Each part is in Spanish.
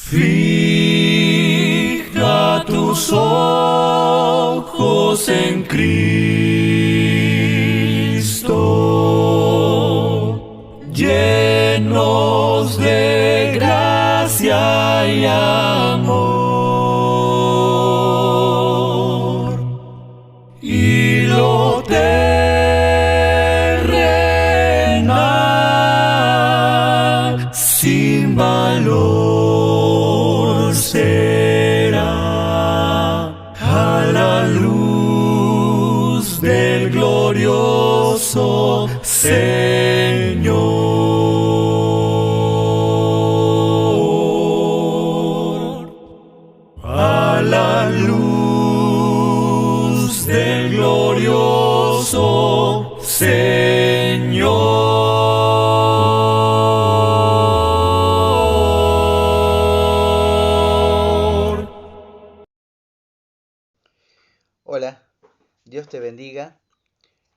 Fija tus ojos en Cristo, llenos de gracia y amor, y lo terrenal sin valor será a la luz del glorioso Señor, a la luz del glorioso Señor. Hola, Dios te bendiga,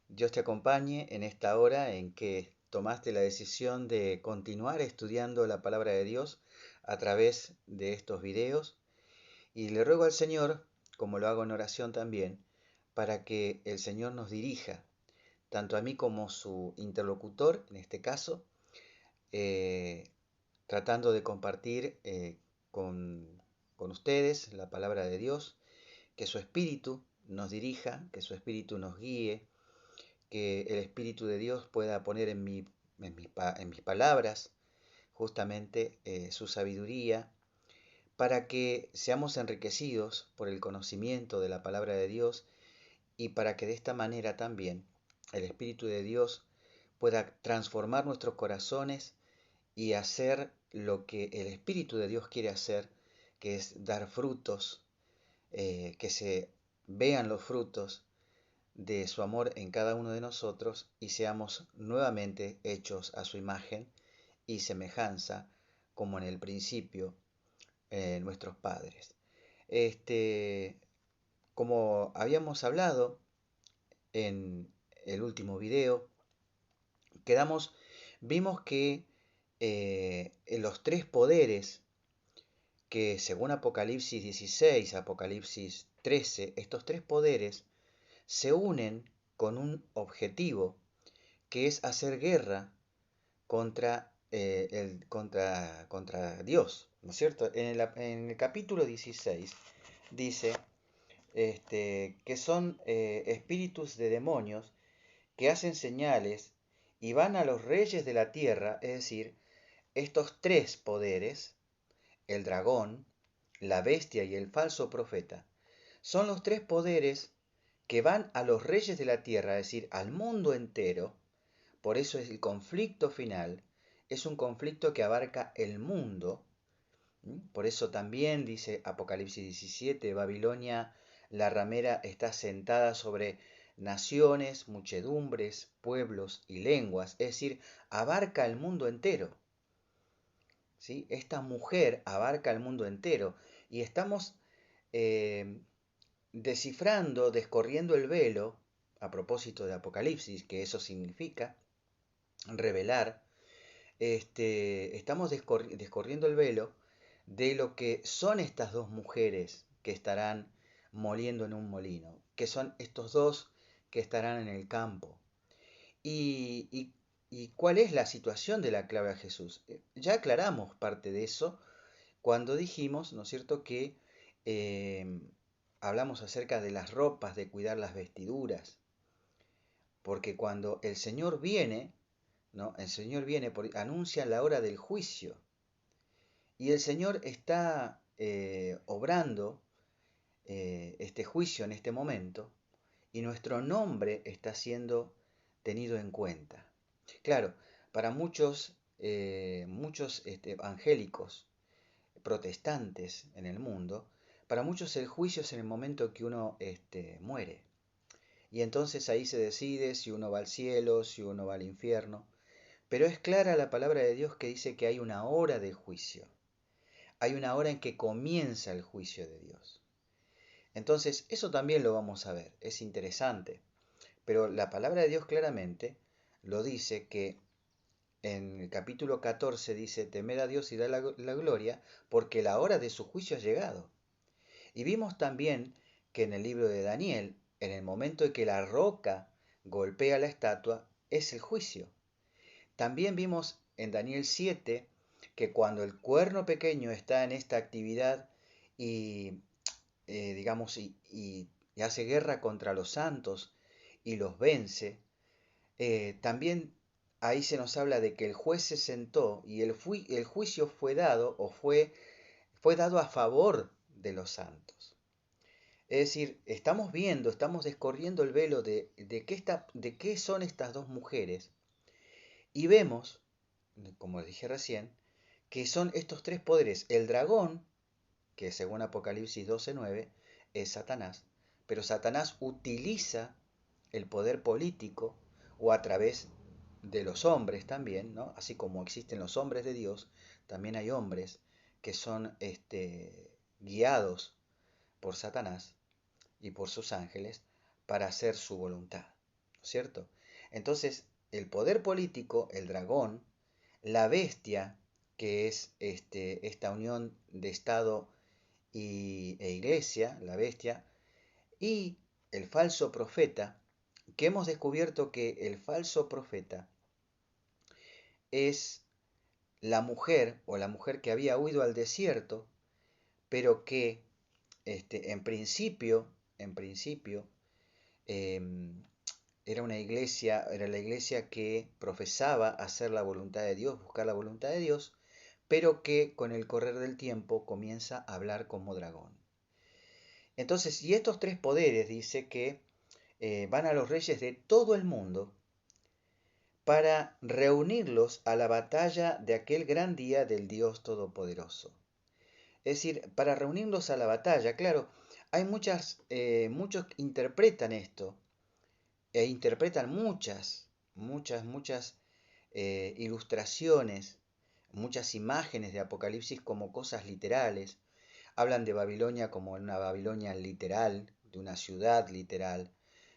Dios te acompañe en esta hora en que tomaste la decisión de continuar estudiando la palabra de Dios a través de estos videos, y le ruego al Señor, como lo hago en oración también, para que el Señor nos dirija, tanto a mí como su interlocutor, en este caso, eh, tratando de compartir con ustedes la palabra de Dios, que su Espíritu nos dirija, que su Espíritu nos guíe, que el Espíritu de Dios pueda poner en mis palabras justamente su sabiduría, para que seamos enriquecidos por el conocimiento de la palabra de Dios, y para que de esta manera también el Espíritu de Dios pueda transformar nuestros corazones y hacer lo que el Espíritu de Dios quiere hacer, que es dar frutos, que se vean los frutos de su amor en cada uno de nosotros, y seamos nuevamente hechos a su imagen y semejanza, como en el principio nuestros padres. Este, como habíamos hablado en el último video, vimos que en los tres poderes que según Apocalipsis 16, Apocalipsis 13, estos tres poderes se unen con un objetivo, que es hacer guerra contra Dios, ¿no es cierto? En el capítulo 16 dice que son espíritus de demonios que hacen señales y van a los reyes de la tierra, es decir, estos tres poderes, el dragón, la bestia y el falso profeta, son los tres poderes que van a los reyes de la tierra, es decir, al mundo entero. Por eso es el conflicto final, es un conflicto que abarca el mundo. Por eso también dice Apocalipsis 17, Babilonia, la ramera, está sentada sobre naciones, muchedumbres, pueblos y lenguas, es decir, abarca el mundo entero. ¿Sí? Esta mujer abarca el mundo entero, y estamos eh, descifrando, descorriendo el velo, a propósito de Apocalipsis, que eso significa revelar. Estamos descorriendo el velo de lo que son estas dos mujeres que estarán moliendo en un molino, que son estos dos que estarán en el campo. ¿Y cuál es la situación de la clave a Jesús? Ya aclaramos parte de eso cuando dijimos, ¿no es cierto?, que eh, hablamos acerca de las ropas, de cuidar las vestiduras, porque cuando el Señor viene, ¿no? El Señor viene, anuncia la hora del juicio, y el Señor está obrando este juicio en este momento, y nuestro nombre está siendo tenido en cuenta. Claro, para muchos evangélicos, protestantes en el mundo, para muchos el juicio es en el momento que uno muere. Y entonces ahí se decide si uno va al cielo, si uno va al infierno. Pero es clara la palabra de Dios que dice que hay una hora de juicio. Hay una hora en que comienza el juicio de Dios. Entonces, eso también lo vamos a ver. Es interesante. Pero la palabra de Dios claramente lo dice, que en el capítulo 14 dice, temed a Dios y da la gloria, porque la hora de su juicio ha llegado. Y vimos también que en el libro de Daniel, en el momento en que la roca golpea la estatua, es el juicio. También vimos en Daniel 7 que cuando el cuerno pequeño está en esta actividad y, digamos, y hace guerra contra los santos y los vence, también ahí se nos habla de que el juez se sentó y el juicio fue dado o fue dado a favor de los santos. Es decir, estamos viendo, estamos descorriendo el velo de qué son estas dos mujeres y vemos, como dije recién, que son estos tres poderes. El dragón, que según Apocalipsis 12:9 es Satanás, pero Satanás utiliza el poder político o a través de los hombres también, ¿no? Así como existen los hombres de Dios, también hay hombres que son guiados por Satanás y por sus ángeles para hacer su voluntad, ¿no es cierto? Entonces, el poder político, el dragón, la bestia, que es esta unión de Estado e iglesia, la bestia, y el falso profeta, que hemos descubierto que el falso profeta es la mujer o la mujer que había huido al desierto, pero que en principio em, era la iglesia que profesaba hacer la voluntad de Dios, buscar la voluntad de Dios, pero que con el correr del tiempo comienza a hablar como dragón. Entonces, y estos tres poderes dice que van a los reyes de todo el mundo para reunirlos a la batalla de aquel gran día del Dios Todopoderoso. Es decir, para reunirlos a la batalla, claro, hay muchos que interpretan esto, e interpretan muchas ilustraciones, muchas imágenes de Apocalipsis como cosas literales. Hablan de Babilonia como en una Babilonia literal, de una ciudad literal.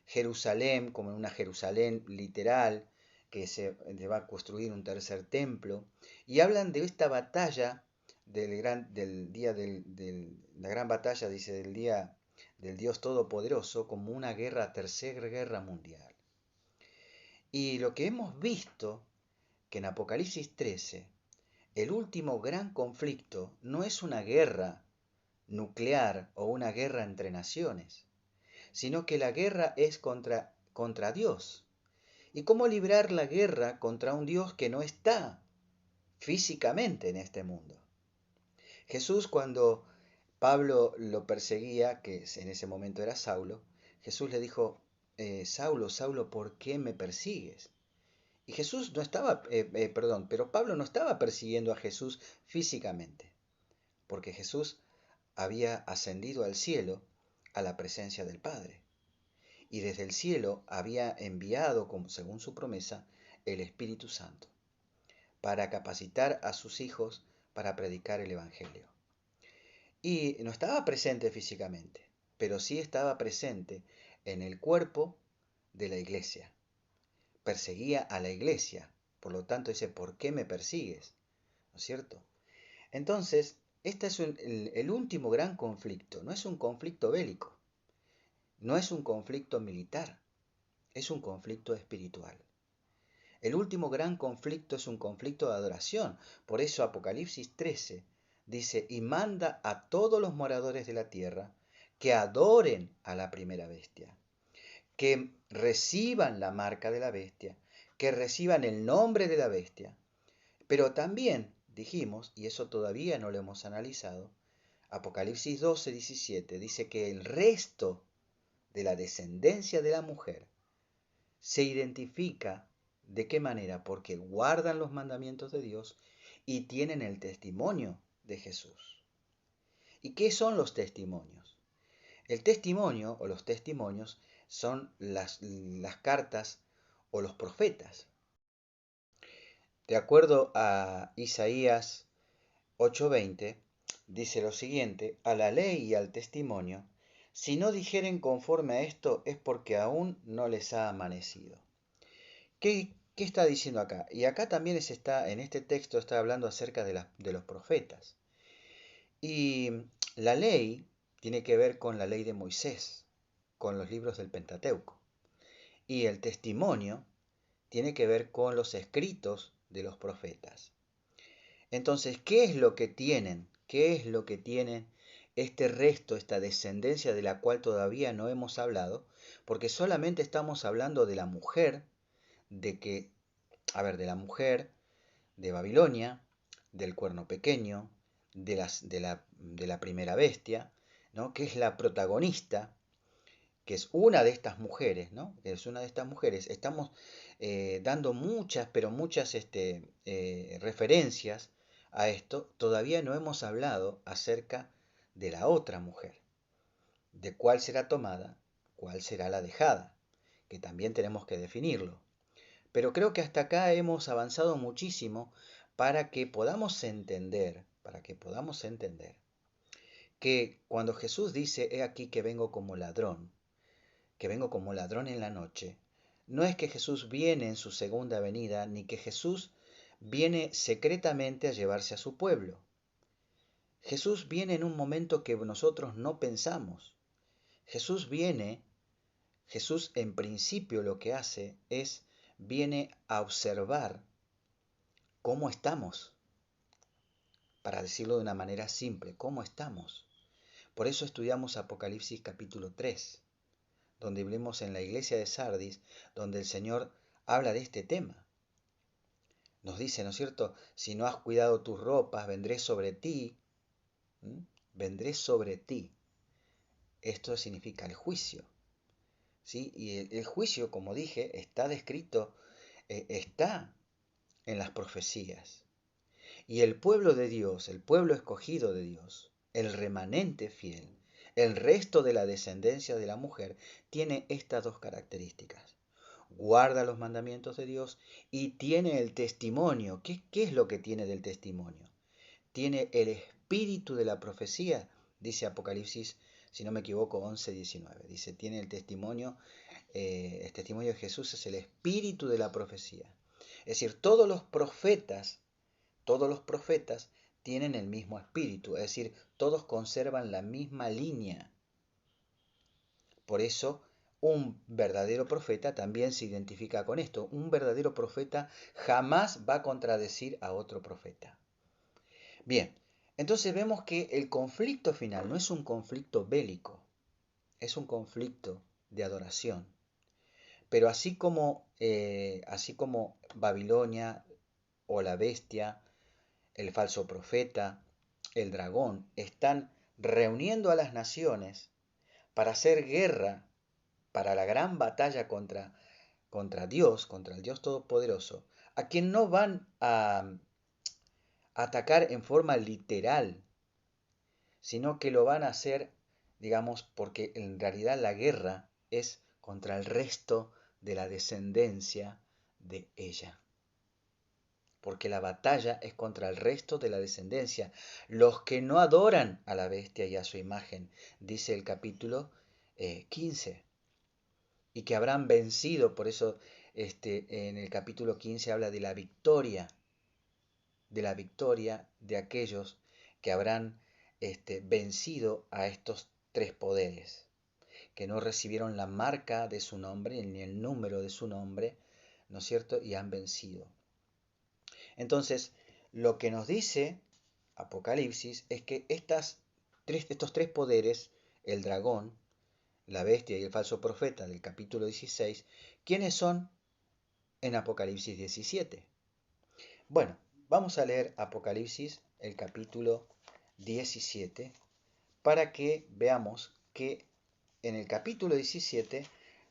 Jerusalén como en una Jerusalén literal, que se va a construir un tercer templo. Y hablan de esta batalla del día la gran batalla, dice, del día del Dios Todopoderoso, como una tercera guerra mundial. Y lo que hemos visto, que en Apocalipsis 13, el último gran conflicto no es una guerra nuclear o una guerra entre naciones, sino que la guerra es contra Dios. ¿Y cómo librar la guerra contra un Dios que no está físicamente en este mundo? Jesús, cuando Pablo lo perseguía, que en ese momento era Saulo, Jesús le dijo, Saulo, Saulo, ¿por qué me persigues? Y Jesús no estaba, pero Pablo no estaba persiguiendo a Jesús físicamente, porque Jesús había ascendido al cielo a la presencia del Padre. Y desde el cielo había enviado, según su promesa, el Espíritu Santo, para capacitar a sus hijos para predicar el Evangelio. Y no estaba presente físicamente, pero sí estaba presente en el cuerpo de la iglesia. Perseguía a la iglesia, por lo tanto dice, ¿por qué me persigues? ¿No es cierto? Entonces, este es el último gran conflicto, no es un conflicto bélico, no es un conflicto militar, es un conflicto espiritual. El último gran conflicto es un conflicto de adoración. Por eso Apocalipsis 13 dice, y manda a todos los moradores de la tierra que adoren a la primera bestia, que reciban la marca de la bestia, que reciban el nombre de la bestia. Pero también dijimos, y eso todavía no lo hemos analizado, Apocalipsis 12:17 dice que el resto de la descendencia de la mujer se identifica. ¿De qué manera? Porque guardan los mandamientos de Dios y tienen el testimonio de Jesús. ¿Y qué son los testimonios? El testimonio o los testimonios son las cartas o los profetas. De acuerdo a Isaías 8:20, dice lo siguiente, a la ley y al testimonio, si no dijeren conforme a esto es porque aún no les ha amanecido. ¿Qué ¿Qué está diciendo acá? Y acá también en este texto está hablando acerca de los profetas. Y la ley tiene que ver con la ley de Moisés, con los libros del Pentateuco. Y el testimonio tiene que ver con los escritos de los profetas. Entonces, ¿qué es lo que tienen? ¿Qué es lo que tienen este resto, esta descendencia de la cual todavía no hemos hablado? Porque solamente estamos hablando de la mujer, de la mujer de Babilonia, del cuerno pequeño, de la primera bestia, ¿no? Que es la protagonista, que es una de estas mujeres, ¿no? Que es una de estas mujeres. Estamos dando muchas, pero muchas referencias a esto. Todavía no hemos hablado acerca de la otra mujer, de cuál será tomada, cuál será la dejada, que también tenemos que definirlo. Pero creo que hasta acá hemos avanzado muchísimo para que podamos entender que cuando Jesús dice, he aquí que vengo como ladrón en la noche, no es que Jesús viene en su segunda venida, ni que Jesús viene secretamente a llevarse a su pueblo. Jesús viene en un momento que nosotros no pensamos. Jesús viene, Jesús en principio lo que hace es, viene a observar cómo estamos, para decirlo de una manera simple, cómo estamos. Por eso estudiamos Apocalipsis capítulo 3, donde vemos en la iglesia de Sardis, donde el Señor habla de este tema. Nos dice, ¿no es cierto? Si no has cuidado tus ropas, vendré sobre ti. Vendré sobre ti. Esto significa el juicio. ¿Sí? Y el juicio, como dije, está descrito, está en las profecías. Y el pueblo de Dios, el pueblo escogido de Dios, el remanente fiel, el resto de la descendencia de la mujer, tiene estas dos características. Guarda los mandamientos de Dios y tiene el testimonio. ¿Qué es lo que tiene del testimonio? Tiene el espíritu de la profecía, dice Apocalipsis, si no me equivoco, 11:19. Dice, tiene el testimonio de Jesús es el espíritu de la profecía. Es decir, todos los profetas tienen el mismo espíritu, es decir, todos conservan la misma línea. Por eso, un verdadero profeta también se identifica con esto. Un verdadero profeta jamás va a contradecir a otro profeta. Bien, entonces vemos que el conflicto final no es un conflicto bélico, es un conflicto de adoración. Pero así como Babilonia o la bestia, el falso profeta, el dragón, están reuniendo a las naciones para hacer guerra, para la gran batalla contra Dios, contra el Dios Todopoderoso, a quien no van a atacar en forma literal, sino que lo van a hacer, digamos, porque en realidad la guerra es contra el resto de la descendencia de ella. Porque la batalla es contra el resto de la descendencia, los que no adoran a la bestia y a su imagen, dice el capítulo 15, y que habrán vencido, por eso en el capítulo 15 habla de la victoria de aquellos que habrán vencido a estos tres poderes, que no recibieron la marca de su nombre ni el número de su nombre, ¿no es cierto? Y han vencido. Entonces, lo que nos dice Apocalipsis es que estos tres poderes, el dragón, la bestia y el falso profeta del capítulo 16, ¿quiénes son en Apocalipsis 17? Bueno, vamos a leer Apocalipsis, el capítulo 17, para que veamos que en el capítulo 17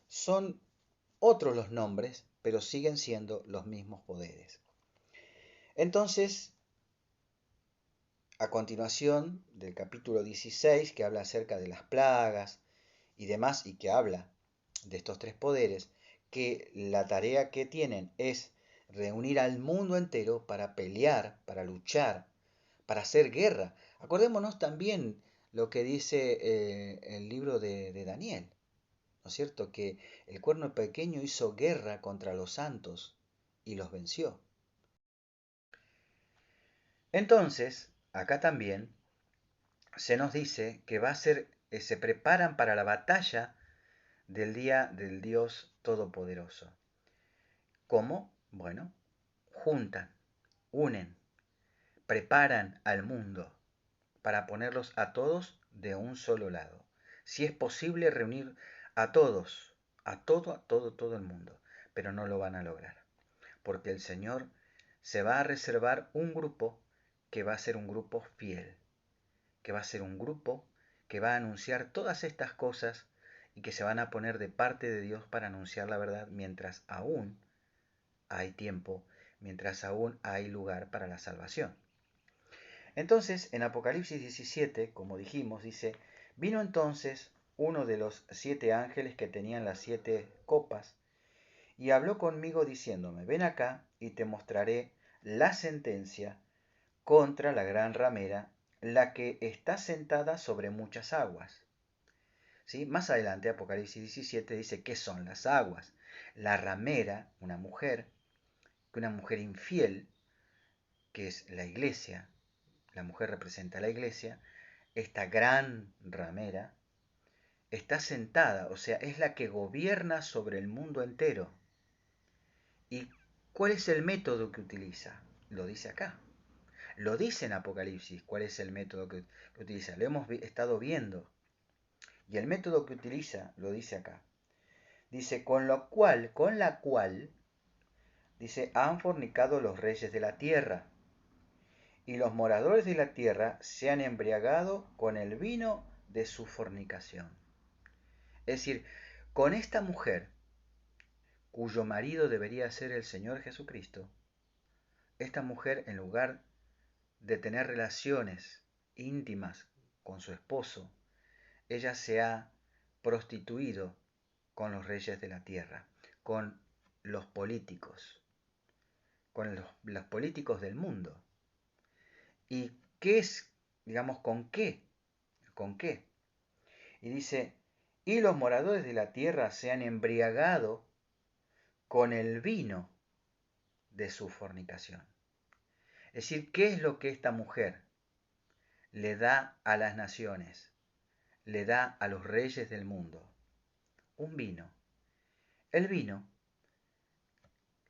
son otros los nombres, pero siguen siendo los mismos poderes. Entonces, a continuación del capítulo 16, que habla acerca de las plagas y demás, y que habla de estos tres poderes, que la tarea que tienen es reunir al mundo entero para pelear, para luchar, para hacer guerra. Acordémonos también lo que dice el libro de Daniel, ¿no es cierto? Que el cuerno pequeño hizo guerra contra los santos y los venció. Entonces, acá también se nos dice que se preparan para la batalla del día del Dios Todopoderoso. ¿Cómo? Bueno, juntan, unen, preparan al mundo para ponerlos a todos de un solo lado. Si es posible reunir a todos, todo el mundo, pero no lo van a lograr, porque el Señor se va a reservar un grupo que va a ser un grupo fiel, que va a ser un grupo que va a anunciar todas estas cosas y que se van a poner de parte de Dios para anunciar la verdad mientras aún hay tiempo, mientras aún hay lugar para la salvación. Entonces, en Apocalipsis 17, como dijimos, dice, vino entonces uno de los 7 ángeles que tenían las 7 copas, y habló conmigo diciéndome, ven acá y te mostraré la sentencia contra la gran ramera, la que está sentada sobre muchas aguas. ¿Sí? Más adelante, Apocalipsis 17 dice, ¿qué son las aguas? La ramera, una mujer infiel, que es la iglesia, la mujer representa a la iglesia, esta gran ramera, está sentada, o sea, es la que gobierna sobre el mundo entero. ¿Y cuál es el método que utiliza? Lo dice acá. Lo dice en Apocalipsis cuál es el método que utiliza. Lo hemos estado viendo. Y el método que utiliza lo dice acá. Dice, con la cual, dice, han fornicado los reyes de la tierra. Y los moradores de la tierra se han embriagado con el vino de su fornicación. Es decir, con esta mujer, cuyo marido debería ser el Señor Jesucristo, esta mujer, en lugar de tener relaciones íntimas con su esposo, ella se ha prostituido con los reyes de la tierra, con los políticos, con los políticos del mundo. ¿Y qué es, digamos, con qué? ¿Con qué? Y dice, y los moradores de la tierra se han embriagado con el vino de su fornicación. Es decir, ¿qué es lo que esta mujer le da a las naciones? Le da a los reyes del mundo un vino. El vino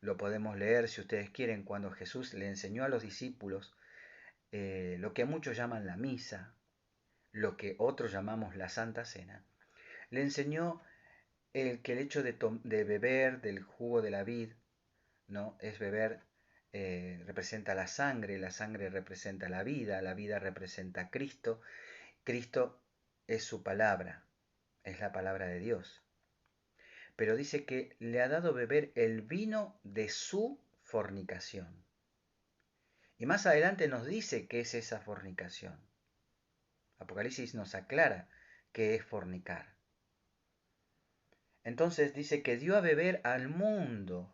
lo podemos leer si ustedes quieren cuando Jesús le enseñó a los discípulos lo que muchos llaman la misa, lo que otros llamamos la Santa Cena. Le enseñó que el hecho de beber del jugo de la vid, ¿no? Es beber, representa la sangre representa la vida representa a Cristo, Cristo es su palabra, es la palabra de Dios. Pero dice que le ha dado beber el vino de su fornicación. Y más adelante nos dice qué es esa fornicación. Apocalipsis nos aclara qué es fornicar. Entonces dice que dio a beber al mundo,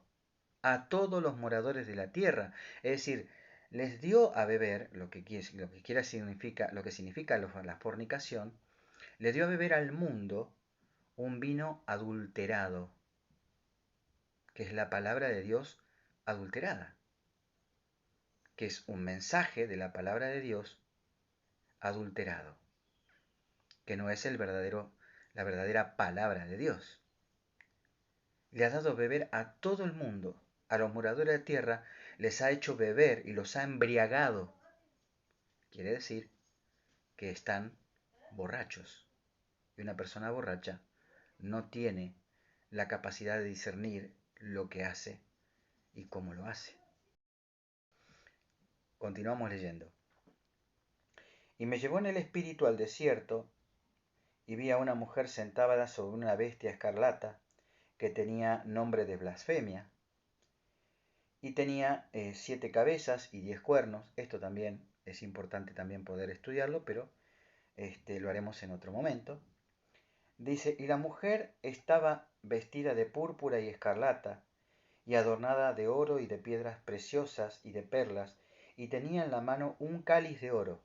a todos los moradores de la tierra. Es decir, les dio a beber, lo que significa la fornicación, le dio a beber al mundo un vino adulterado, que es la palabra de Dios adulterada, que es un mensaje de la palabra de Dios adulterado, que no es la verdadera palabra de Dios. Le ha dado beber a todo el mundo, a los moradores de la tierra, les ha hecho beber y los ha embriagado. Quiere decir que están borrachos. Y una persona borracha no tiene la capacidad de discernir lo que hace y cómo lo hace. Continuamos leyendo. Y me llevó en el espíritu al desierto, y vi a una mujer sentada sobre una bestia escarlata, que tenía nombre de blasfemia, y tenía 7 cabezas y 10 cuernos. Esto también es importante también poder estudiarlo, pero lo haremos en otro momento. Dice, y la mujer estaba vestida de púrpura y escarlata, y adornada de oro y de piedras preciosas y de perlas, y tenía en la mano un cáliz de oro,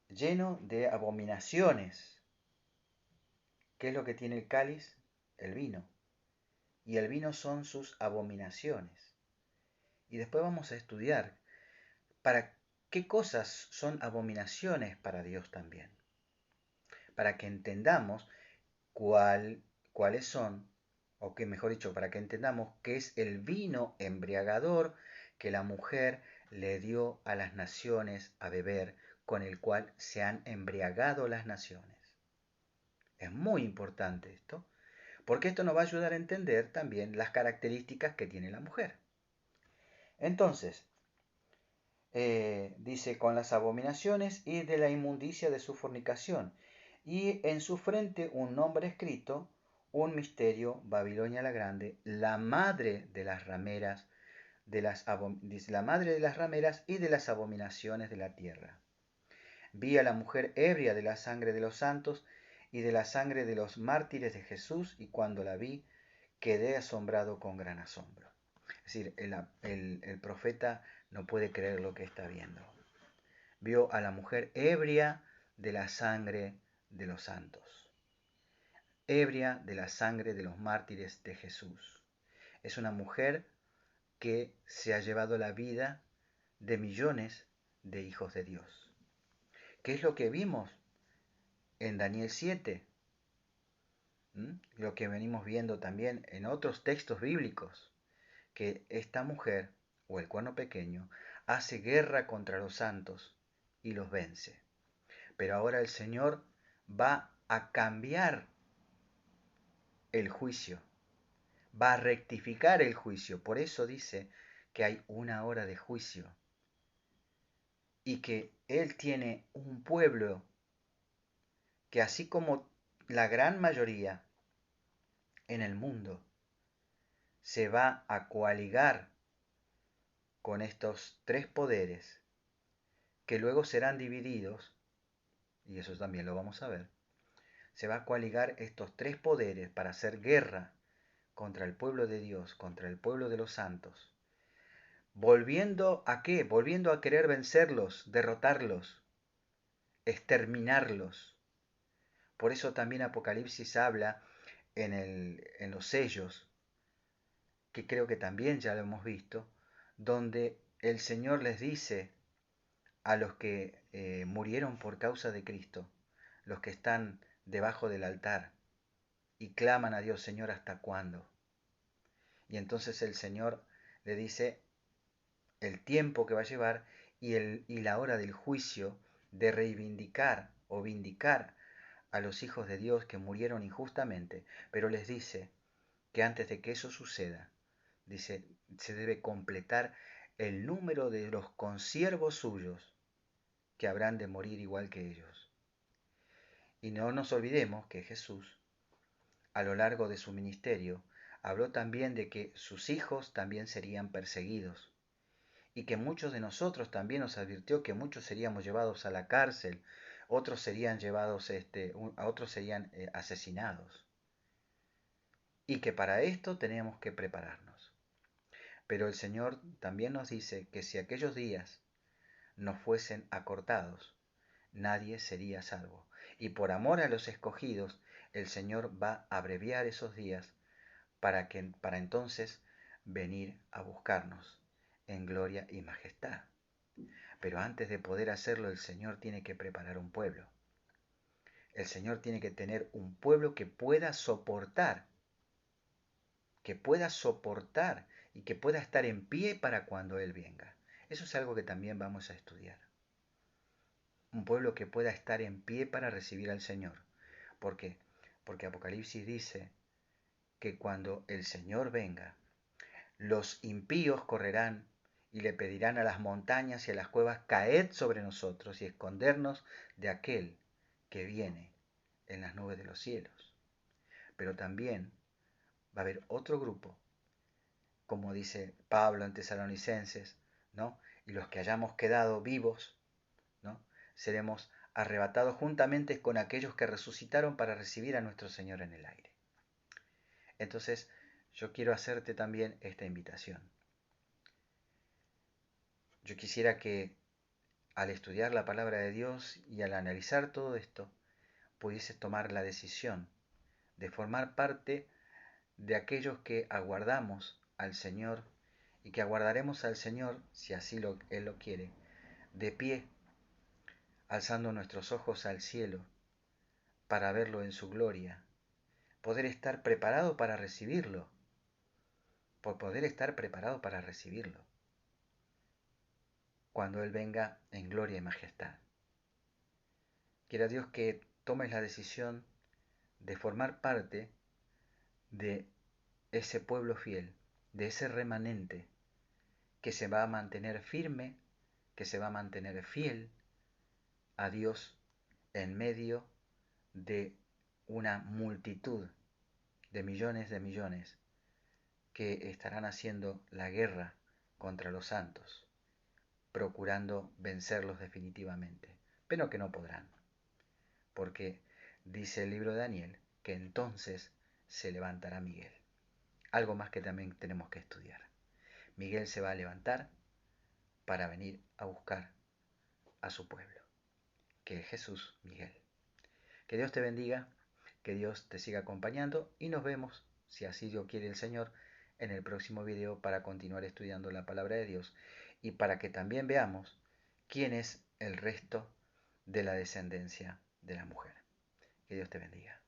lleno de abominaciones. ¿Qué es lo que tiene el cáliz? El vino. y el vino son sus abominaciones. Y después vamos a estudiar para qué cosas son abominaciones para Dios también, para que entendamos cuáles son, o que mejor dicho, para que entendamos qué es el vino embriagador que la mujer le dio a las naciones a beber, con el cual se han embriagado las naciones. Es muy importante esto, porque esto nos va a ayudar a entender también las características que tiene la mujer. Entonces, dice, con las abominaciones y de la inmundicia de su fornicación, y en su frente un nombre escrito, un misterio, Babilonia la Grande, la madre de las rameras, dice, la madre de las rameras y de las abominaciones de la tierra. Vi a la mujer ebria de la sangre de los santos y de la sangre de los mártires de Jesús, y cuando la vi, quedé asombrado con gran asombro. Es decir, el profeta no puede creer lo que está viendo. Vio a la mujer ebria de la sangre de los santos, ebria de la sangre de los mártires de Jesús. Es una mujer que se ha llevado la vida de millones de hijos de Dios. ¿Qué es lo que vimos en Daniel 7? Lo que venimos viendo también en otros textos bíblicos, que esta mujer, o el cuerno pequeño, hace guerra contra los santos y los vence. Pero ahora el Señor va a cambiar el juicio, va a rectificar el juicio. Por eso dice que hay una hora de juicio y que Él tiene un pueblo que, así como la gran mayoría en el mundo, se va a coaligar con estos tres poderes que luego serán divididos, y eso también lo vamos a ver. Se va a coaligar estos tres poderes para hacer guerra contra el pueblo de Dios, contra el pueblo de los santos. ¿Volviendo a qué? Volviendo a querer vencerlos, derrotarlos, exterminarlos. Por eso también Apocalipsis habla en los sellos, que creo que también ya lo hemos visto, donde el Señor les dice a los que murieron por causa de Cristo, los que están debajo del altar, y claman a Dios, Señor, ¿hasta cuándo? Y entonces el Señor le dice el tiempo que va a llevar y la hora del juicio, de reivindicar o vindicar a los hijos de Dios que murieron injustamente, pero les dice que antes de que eso suceda, dice, se debe completar el número de los consiervos suyos que habrán de morir igual que ellos. Y no nos olvidemos que Jesús, a lo largo de su ministerio, habló también de que sus hijos también serían perseguidos, y que muchos de nosotros también nos advirtió que muchos seríamos llevados a la cárcel, otros serían llevados, a otros serían asesinados, y que para esto teníamos que prepararnos. Pero el Señor también nos dice que si aquellos días no fuesen acortados, nadie sería salvo. Y por amor a los escogidos, el Señor va a abreviar esos días para entonces venir a buscarnos en gloria y majestad. Pero antes de poder hacerlo, el Señor tiene que preparar un pueblo. El Señor tiene que tener un pueblo que pueda soportar y que pueda estar en pie para cuando Él venga. Eso es algo que también vamos a estudiar. Un pueblo que pueda estar en pie para recibir al Señor. ¿Por qué? Porque Apocalipsis dice que cuando el Señor venga, los impíos correrán y le pedirán a las montañas y a las cuevas, caed sobre nosotros y escondernos de aquel que viene en las nubes de los cielos. Pero también va a haber otro grupo, como dice Pablo en Tesalonicenses, ¿no? Y los que hayamos quedado vivos, ¿no? Seremos arrebatados juntamente con aquellos que resucitaron para recibir a nuestro Señor en el aire. Entonces, yo quiero hacerte también esta invitación. Yo quisiera que al estudiar la palabra de Dios y al analizar todo esto, pudieses tomar la decisión de formar parte de aquellos que aguardamos al Señor y que aguardaremos al Señor, si así Él lo quiere, de pie, alzando nuestros ojos al cielo para verlo en su gloria, poder estar preparado para recibirlo, por poder estar preparado para recibirlo, cuando Él venga en gloria y majestad. Quiera Dios que tomes la decisión de formar parte de ese pueblo fiel, de ese remanente que se va a mantener firme, que se va a mantener fiel a Dios en medio de una multitud de millones que estarán haciendo la guerra contra los santos, procurando vencerlos definitivamente, pero que no podrán, porque dice el libro de Daniel que entonces se levantará Miguel. Algo más que también tenemos que estudiar. Miguel se va a levantar para venir a buscar a su pueblo, que es Jesús Miguel. Que Dios te bendiga, que Dios te siga acompañando y nos vemos, si así Dios quiere el Señor, en el próximo video para continuar estudiando la palabra de Dios y para que también veamos quién es el resto de la descendencia de la mujer. Que Dios te bendiga.